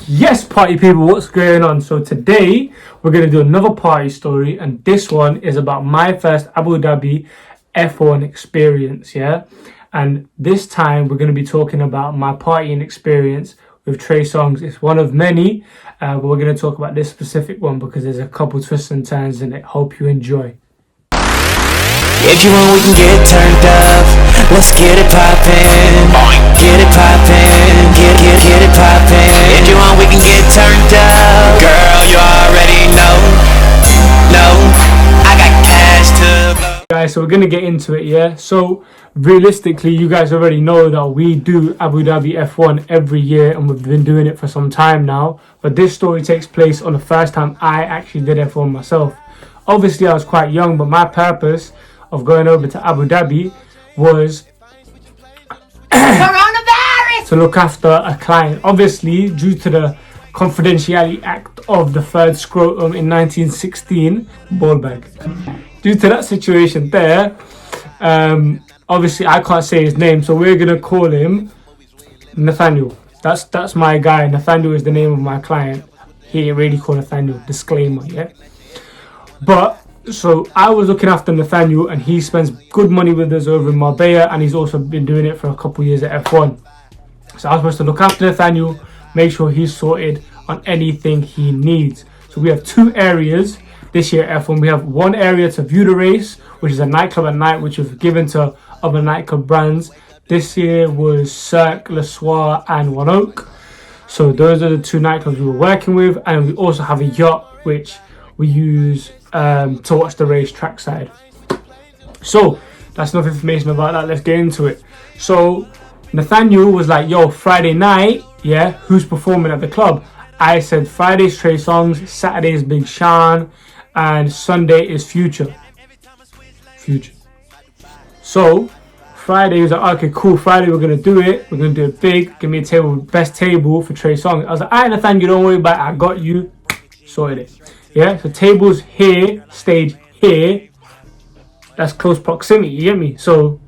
Yes, party people, what's going on? So today we're going to do another party story, and this one is about my first Abu Dhabi F1 experience, yeah? And this time we're going to be talking about my partying experience with Trey Songz. It's one of many, but we're going to talk about this specific one because there's a couple twists and turns in it. Hope you enjoy. If you want, we can get turned up. Let's get it poppin'. Get it poppin'. Get it poppin'. If you want, we can get turned up. Girl, you already know. I got cash to blow. Guys, so we're going to get into it, yeah? So realistically, you guys already know that we do Abu Dhabi F1 every year, and we've been doing it for some time now. But this story takes place on the first time I actually did F1 myself. Obviously, I was quite young, but my purpose of going over to Abu Dhabi was Coronavirus! to look after a client. Obviously, due to the Confidentiality Act of the Third Scrotum in 1916, ball bag. Due to that situation there, obviously I can't say his name, so we're gonna call him Nathaniel. That's my guy. Nathaniel is the name of my client. He ain't really called Nathaniel. Disclaimer, yeah. But so I was looking after Nathaniel, and he spends good money with us over in Marbella, and he's also been doing it for a couple years at F1. So I was supposed to look after Nathaniel, make sure he's sorted on anything he needs. So we have two areas this year at F1. We have one area to view the race, which is a nightclub at night, which we've given to other nightclub brands. This year was Cirque, Le Soir and One Oak. So those are the two nightclubs we were working with, and we also have a yacht which we use to watch the race trackside. So that's enough information about that. Let's get into it. So Nathaniel was like, yo, Friday night, yeah, who's performing at the club? I said Friday's Trey Songz, Saturday's Big Sean, and Sunday is Future. So Friday was like, okay, cool, Friday we're gonna do it. We're gonna do it big. Give me a table, best table for Trey Songz. I was like, alright, Nathaniel, don't worry about it. I got you. Sorted it. Yeah, so tables here, stage here. That's close proximity, you get me? So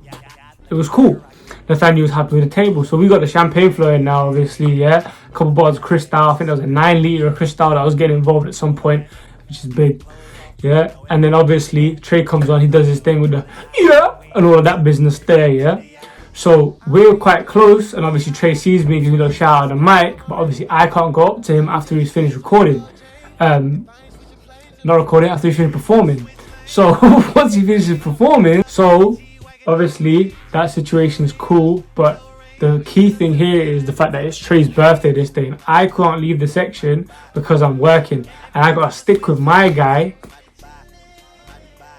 it was cool. Nathaniel was happy with the table. So we got the champagne flowing now, obviously, yeah. A couple bottles of Cristal. I think there was a 9 litre of Cristal that was getting involved at some point, which is big. Yeah. And then obviously Trey comes on, he does his thing with the and all of that business there, yeah. So we're quite close, and obviously Trey sees me, gives me a little shout out on the mic, but obviously I can't go up to him after he's finished recording. Not recording, after he finished performing. So once he finishes performing, so obviously that situation is cool, but the key thing here is the fact that it's Trey's birthday this day, and I can't leave the section because I'm working, and I gotta stick with my guy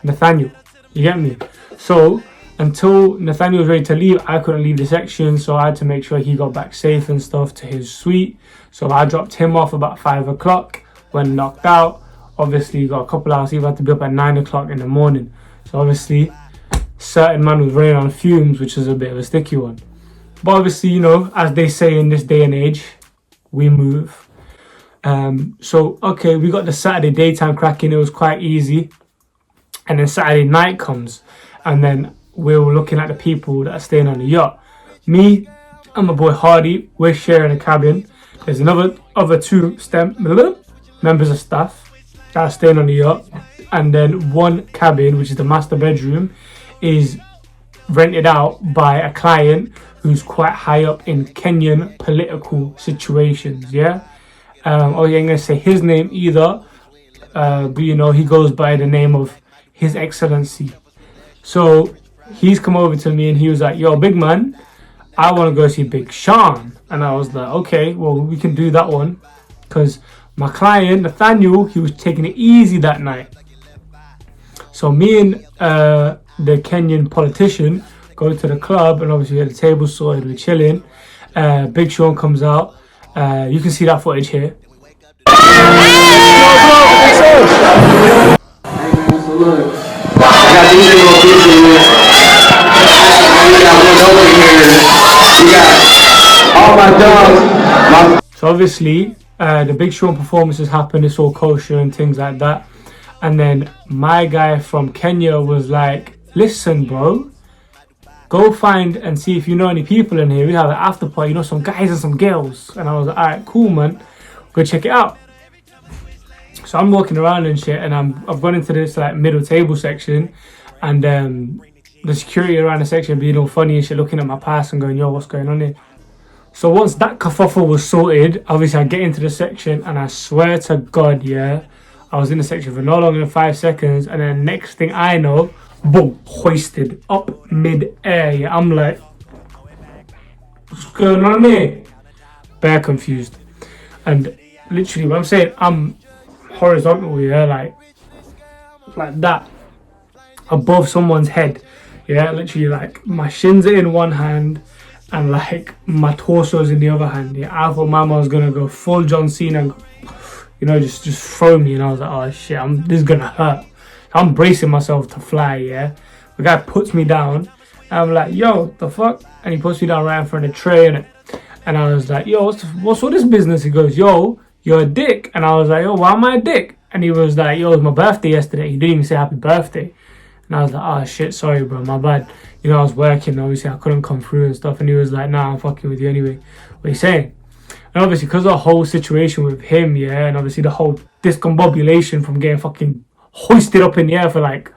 Nathaniel, you get me? So until Nathaniel was ready to leave, I couldn't leave the section, so I had to make sure he got back safe and stuff to his suite. So I dropped him off about 5 o'clock when knocked out. Obviously you got a couple hours, he had to be up at 9 o'clock in the morning. So obviously certain man was running on fumes, which is a bit of a sticky one. But obviously, you know, as they say in this day and age, we move. So okay, we got the Saturday daytime cracking, it was quite easy. And then Saturday night comes, and then we were looking at the people that are staying on the yacht. Me and my boy Hardy, we're sharing a cabin. There's other two members of staff that are staying on the yacht, and then one cabin, which is the master bedroom, is rented out by a client who's quite high up in Kenyan political situations, yeah. Oh, yeah, I'm gonna say his name either, but you know, he goes by the name of His Excellency. So he's come over to me and he was like, yo, big man, I want to go see Big Sean. And I was like, okay, well, we can do that one, because my client Nathaniel, he was taking it easy that night. So me and the Kenyan politician go to the club, and obviously we had the table sorted, we're chilling. Big Sean comes out. You can see that footage here. So look, I got these little pieces here. We got one over here. We got all my dogs. So obviously, the Big Sean performances happen, it's all kosher and things like that. And then my guy from Kenya was like, listen bro, go find and see if you know any people in here. We have an after party, you know, some guys and some girls. And I was like, alright, cool man. go check it out. So I'm walking around and shit, and I've gone into this like middle table section, and the security around the section being all funny and shit, looking at my pass and going, yo, what's going on here? So once that kerfuffle was sorted, obviously I get into the section, and I swear to God, yeah, I was in the section for no longer than 5 seconds, and then next thing I know, boom, hoisted up mid-air. Yeah, I'm like, what's going on here? Bare confused. And literally, when I'm saying I'm horizontal, yeah, like that, above someone's head, yeah, literally, like my shins are in one hand and like my torso's in the other hand. Yeah, I thought my mom was gonna go full John Cena and, you know, just throw me, and I was like, oh shit, this is gonna hurt. I'm bracing myself to fly. Yeah, the guy puts me down, and I'm like, yo, the fuck? And he puts me down right in front of the tray, and I was like, yo, what's all this business? He goes, yo, you're a dick. And I was like, yo, why am I a dick? And he was like, yo, it was my birthday yesterday. He didn't even say happy birthday. And I was like, oh shit, sorry bro, my bad. You know, I was working, obviously I couldn't come through and stuff. And he was like, nah, I'm fucking with you anyway. What are you saying? And obviously, because of the whole situation with him, yeah, and obviously the whole discombobulation from getting fucking hoisted up in the air for like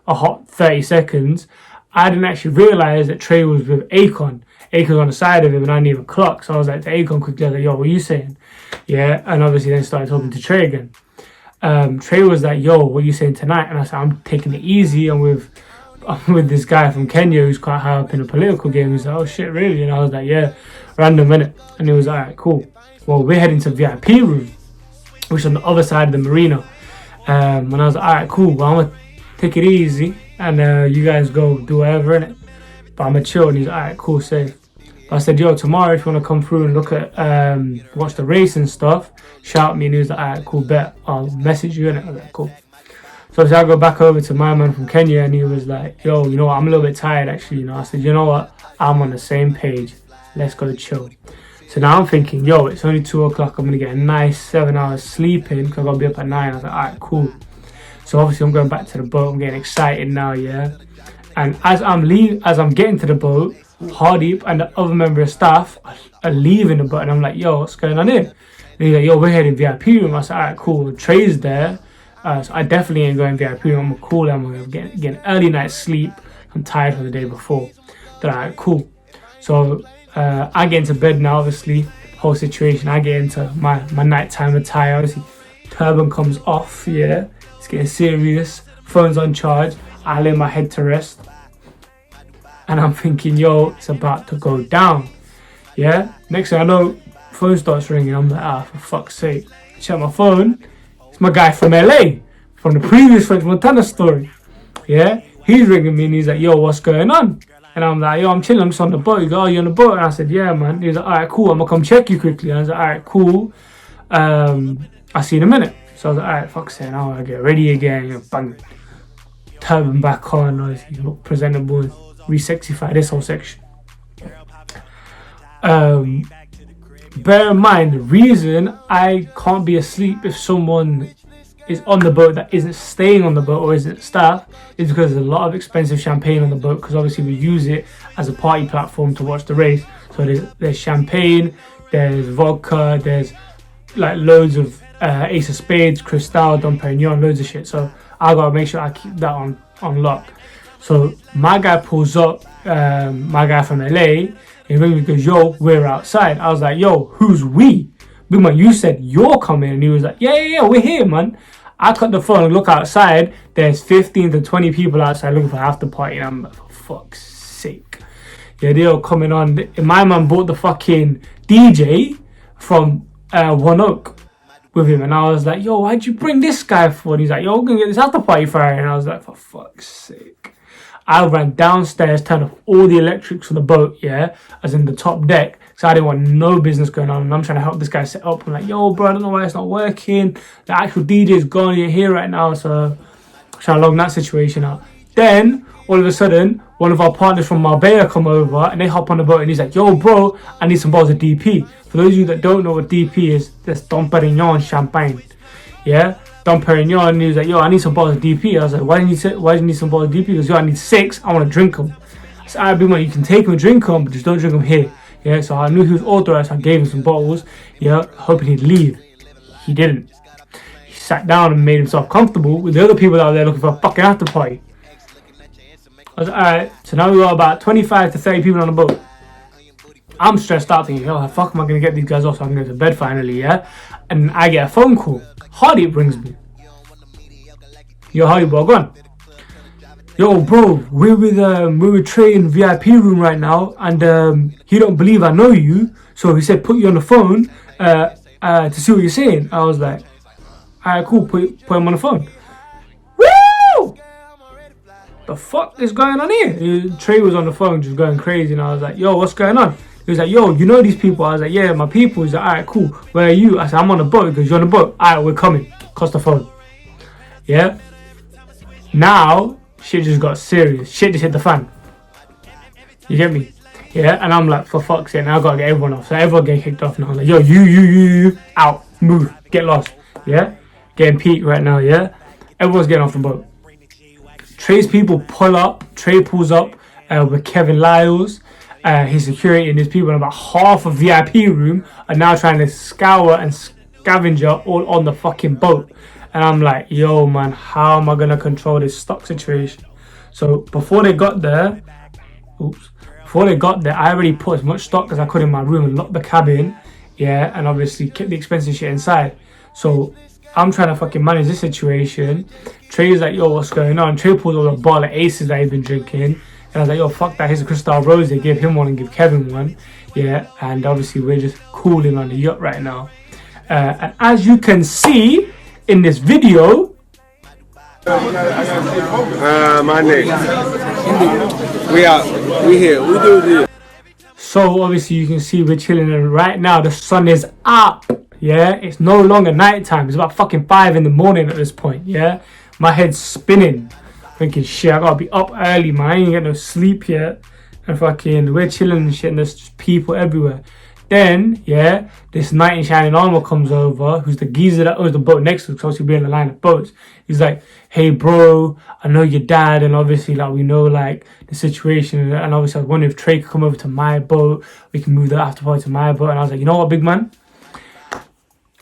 a hot 30 seconds, I didn't actually realise that Trey was with Akon. Akon's on the side of him, and I didn't even clock. So I was like to Akon quickly, I was like, yo, what are you saying? Yeah, and obviously then started talking to Trey again. Trey was like, yo, what are you saying tonight? And I said, I'm taking it easy. I'm with this guy from Kenya who's quite high up in the political game. He's like, oh shit, really? And I was like, yeah, random minute. And he was like, alright, cool. Well, we're heading to VIP room, which is on the other side of the marina. And I was like, alright, cool. Well, I'm gonna take it easy, and you guys go do whatever, innit? But I'm gonna chill. And he's like, alright, cool, safe. But I said, yo, tomorrow if you want to come through and look at, watch the race and stuff, shout me. And he was like, alright, cool, bet. I'll message you, innit? I was like, cool. So I go back over to my man from Kenya, and he was like, yo, you know what, I'm a little bit tired actually, you know. I said, you know what, I'm on the same page. Let's go chill. So now I'm thinking, yo, it's only 2 o'clock. I'm going to get a nice 7 hours sleeping because I've got to be up at 9. I was like, alright, cool. So obviously I'm going back to the boat. I'm getting excited now, yeah. And as I'm getting to the boat, Hardeep and the other member of staff are leaving the boat, and I'm like, yo, what's going on here? And he's like, yo, we're heading VIP room. I said, alright, cool. Trey's there. So I definitely ain't going VIP room. I'm going to call them. I'm going to get an early night's sleep. I'm tired from the day before. They're like, cool. So I get into bed now, obviously. Whole situation. I get into my nighttime attire. Obviously, turban comes off, yeah. It's getting serious. Phone's on charge. I lay my head to rest. And I'm thinking, yo, it's about to go down. Yeah? Next thing I know, phone starts ringing. I'm like, for fuck's sake. I check my phone. It's my guy from LA. From the previous French Montana story. Yeah? He's ringing me and he's like, yo, what's going on? And I'm like, yo, I'm chilling. I'm just on the boat. He goes, oh, you on the boat? And I said, yeah, man. He was like, alright, cool. I'm going to come check you quickly. And I was like, alright, cool. I'll see you in a minute. So I was like, alright, fuck's sake. Now I get ready again. You know, bang. Turban back on. Obviously, look presentable. Re-sexify this whole section. Bear in mind, the reason I can't be asleep if someone is on the boat that isn't staying on the boat or isn't staff is because there's a lot of expensive champagne on the boat, because obviously we use it as a party platform to watch the race. So there's champagne, there's vodka, there's like loads of Ace of Spades, Cristal, Dom Perignon, loads of shit. So I gotta make sure I keep that on lock. So my guy pulls up, my guy from LA, and he goes, yo, we're outside. I was like, yo, who's we? Big man, you said you're coming. And he was like, yeah, we're here, man. I cut the phone and look outside. There's 15 to 20 people outside looking for after party. And I'm like, for fuck's sake. Yeah, they're all coming on. My man bought the fucking DJ from One Oak with him. And I was like, yo, why'd you bring this guy for? And he's like, yo, we're going to get this after party Friday. And I was like, for fuck's sake. I ran downstairs, turned off all the electrics on the boat, yeah, as in the top deck, so I didn't want no business going on, and I'm trying to help this guy set up. I'm like, yo, bro, I don't know why it's not working. The actual DJ is gone, you're here right now, so I'm trying to log that situation out. Then, all of a sudden, one of our partners from Marbella come over, and they hop on the boat, and he's like, yo, bro, I need some bottles of DP. For those of you that don't know what DP is, that's Dom Perignon champagne, yeah? Dom Perignon, and he was like, yo, I need some bottles of DP. I was like, why do you need some bottles of DP? He goes, yo, I need 6, I want to drink them. I said, alright, big man, you can take them and drink them, but just don't drink them here. Yeah, so I knew he was authorized, so I gave him some bottles, yeah, hoping he'd leave. he didn't. He sat down and made himself comfortable with the other people that were there looking for a fucking after party. I was like, alright, so now we got about 25 to 30 people on the boat. I'm stressed out thinking, oh, fuck am I going to get these guys off so I can go to bed finally, yeah? And I get a phone call. Hardy brings me. Yo, Hardy, bro, go on. Yo, bro, we're with Trey in VIP room right now, and he don't believe I know you, so he said put you on the phone to see what you're saying. I was like, alright, cool, put him on the phone. Woo! The fuck is going on here? Trey was on the phone just going crazy, and I was like, yo, what's going on? He was like, yo, you know these people? I was like, yeah, my people. He's like, alright, cool. Where are you? I said, I'm on the boat. He goes, you're on the boat? Alright, we're coming. Cost the phone. Yeah. Now, shit just got serious. Shit just hit the fan. You get me? Yeah. And I'm like, for fuck's sake, now I gotta get everyone off. So everyone get kicked off now. I'm like, yo, you, out, move, get lost. Yeah. Getting peaked right now. Yeah. Everyone's getting off the boat. Trey's people pull up. Trey pulls up with Kevin Lyles. His security and his people in about half a VIP room are now trying to scour and scavenger all on the fucking boat. And I'm like, yo, man, how am I going to control this stock situation? So before they got there, I already put as much stock as I could in my room and locked the cabin, yeah, and obviously kept the expensive shit inside. So I'm trying to fucking manage this situation. Trey's like, yo, what's going on? Trey pulls over a bottle of Aces that he's been drinking. And I was like, yo, fuck that, here's a Cristal Rose. They give him one and give Kevin one. Yeah, and obviously we're just cooling on the yacht right now. And as you can see in this video... My nigga. We here. We do this. So obviously you can see we're chilling, and right now the sun is up. Yeah, it's no longer night time. It's about fucking 5 in the morning at this point. Yeah, my head's spinning. Thinking, shit, I gotta be up early, man. I ain't get no sleep yet. And fucking, we're chilling and shit, and there's just people everywhere. Then, yeah, this knight in shining armor comes over, who's the geezer that owns the boat next to us, because we're in the line of boats. He's like, hey, bro, I know your dad, and obviously, like, we know, like, the situation. And obviously, I was wondering if Trey could come over to my boat. We can move the after party to my boat. And I was like, you know what, big man?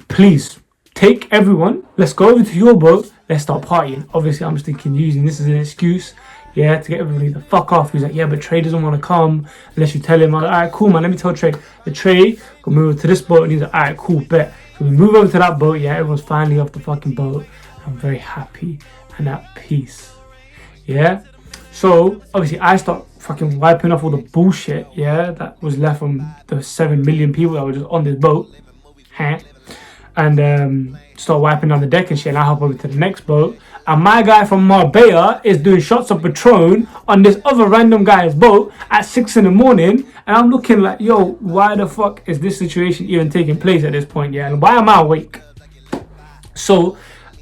Please, take everyone. Let's go over to your boat. Let's start partying. Obviously, I'm just thinking, using this as an excuse, yeah, to get everybody the fuck off. He's like, yeah, but Trey doesn't want to come unless you tell him. I'm like, alright, cool, man. Let me tell Trey. The Trey will move over to this boat, and he's like, alright, cool, bet. So we move over to that boat. Yeah, everyone's finally off the fucking boat. I'm very happy and at peace. Yeah. So obviously, I start fucking wiping off all the bullshit, yeah, that was left from the 7 million people that were just on this boat, and start wiping down the deck and shit. And I hop over to the next boat, and my guy from Marbella is doing shots of Patron on this other random guy's boat at 6 in the morning, and I'm looking like, yo, why the fuck is this situation even taking place at this point? Yeah, and why am I awake? So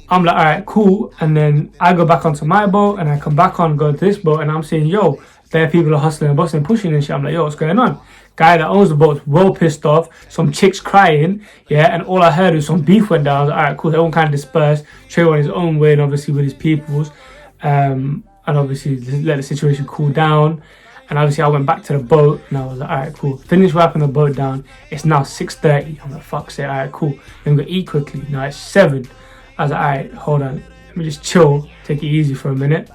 I'm like, alright, cool. And then I go back onto my boat, and I come back on, go to this boat, and I'm saying, yo, there people are hustling and busting, pushing and shit. I'm like, yo, what's going on? Guy that owns the boat's well pissed off, some chicks crying, yeah, and all I heard was some beef went down. I was like, alright, cool, everyone kind of dispersed. Trey went his own way, and obviously with his peoples, and obviously let the situation cool down. And obviously I went back to the boat, and I was like, alright, cool, finished wiping the boat down. It's now 6:30. I'm like, fuck's sake, alright, cool, then we're gonna eat quickly. Now it's 7. I was like, alright, hold on, let me just chill, take it easy for a minute.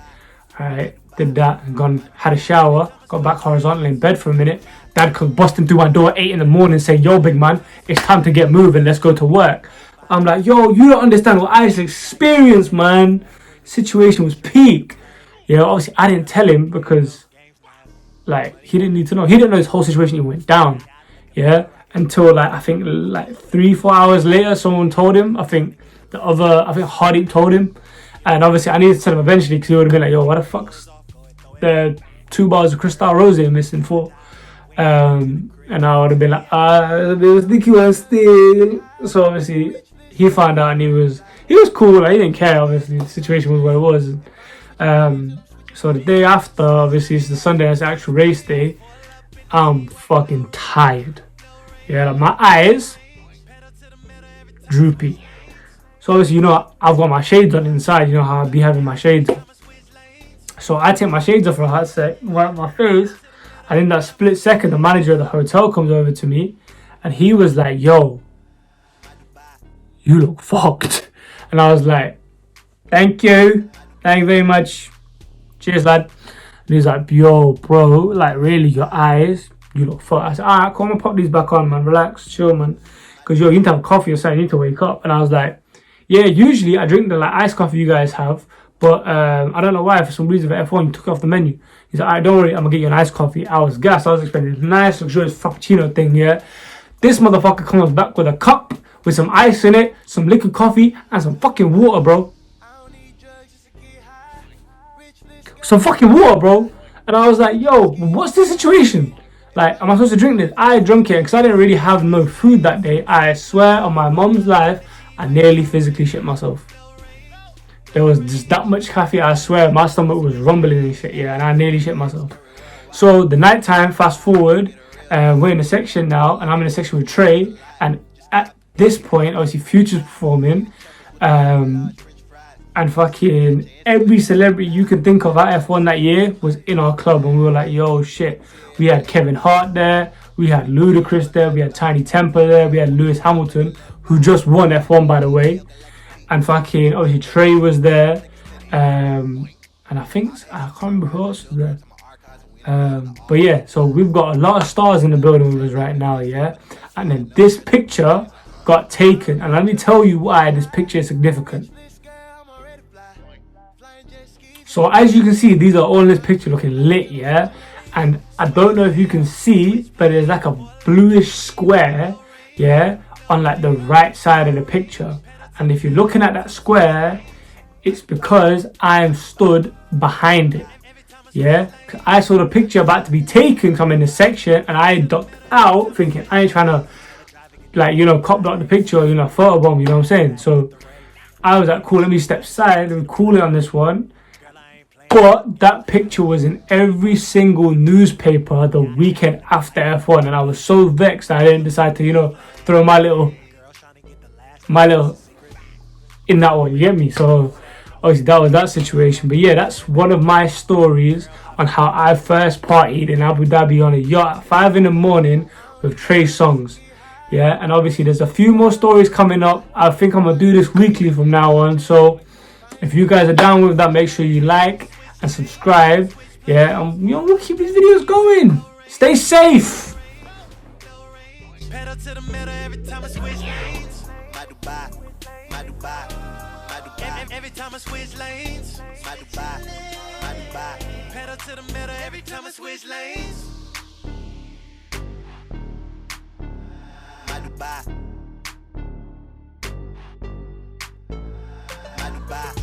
Alright, did that and gone, had a shower, got back horizontal in bed for a minute. Dad comes busting through my door at 8 in the morning saying, yo, big man, it's time to get moving, let's go to work. I'm like, yo, you don't understand what I just experienced, man. Situation was peak. Yeah, obviously I didn't tell him because, like, he didn't need to know. He didn't know this whole situation even went down. Yeah, until like, I think like 3-4 hours later, someone told him. I think Hardy told him. And obviously I needed to tell him eventually, because he would have been like, yo, what the fuck's the 2 bars of Cristal Rose missing for? And I would have been like, it was Nicky was still. So obviously he found out, and he was cool. Like, he didn't care. Obviously the situation was what it was. So the day after, obviously it's the Sunday, it's the actual race day. I'm fucking tired. Yeah, like my eyes droopy. So obviously, you know, I've got my shades on inside. You know how I be having my shades on. So I take my shades off for a hot sec, wipe my face, and in that split second, the manager of the hotel comes over to me, and he was like, yo, you look fucked. And I was like, thank you very much, cheers lad. And he's like, yo bro, like really your eyes, you look fucked. I said, alright, come on, pop these back on, man, relax, chill, man, because yo, you need to have coffee or something, you need to wake up. And I was like, yeah, usually I drink the like iced coffee you guys have, but I don't know why, for some reason for F1 you took it off the menu. He's like, alright, don't worry, I'm gonna get you an iced coffee. I was gassed. I was expecting a nice luxurious frappuccino thing, yeah. This motherfucker comes back with a cup with some ice in it, some liquid coffee, and some fucking water, bro. Some fucking water, bro. And I was like, yo, what's the situation? Like, am I supposed to drink this? I drank it because I didn't really have no food that day. I swear on my mom's life, I nearly physically shit myself. There was just that much coffee, I swear, my stomach was rumbling and shit, yeah, and I nearly shit myself. So the night time, fast forward, we're in a section now, and I'm in a section with Trey, and at this point, obviously Future's performing, and fucking every celebrity you can think of at F1 that year was in our club, and we were like, yo, shit. We had Kevin Hart there, we had Ludacris there, we had Tiny Temper there, we had Lewis Hamilton, who just won F1 by the way, and fucking obviously Trey was there, and I can't remember who else was there. But yeah, so we've got a lot of stars in the building with us right now, yeah. And then this picture got taken, and let me tell you why this picture is significant. So as you can see, these are all in this picture looking lit, yeah. And I don't know if you can see, but there's like a bluish square, yeah, on like the right side of the picture. And if you're looking at that square, it's because I'm stood behind it. Yeah, I saw the picture about to be taken, so I'm in the section, and I ducked out thinking I ain't trying to, like, you know, cop block the picture or, you know, photobomb, you know what I'm saying? So I was like, cool, let me step aside, let me cool it on this one. But that picture was in every single newspaper the weekend after F1, and I was so vexed that I didn't decide to, you know, throw my little in that one, you get me? So obviously that was that situation. But yeah, that's one of my stories on how I first partied in Abu Dhabi on a yacht at 5 in the morning with Trey Songz. Yeah, and obviously there's a few more stories coming up. I think I'm gonna do this weekly from now on. So if you guys are down with that, make sure you like and subscribe. Yeah, and you know, we'll keep these videos going. Stay safe. Pedal to the middle every time I switch lanes. Every time I switch lanes. Pedal to the middle every time I switch lanes. Dubai.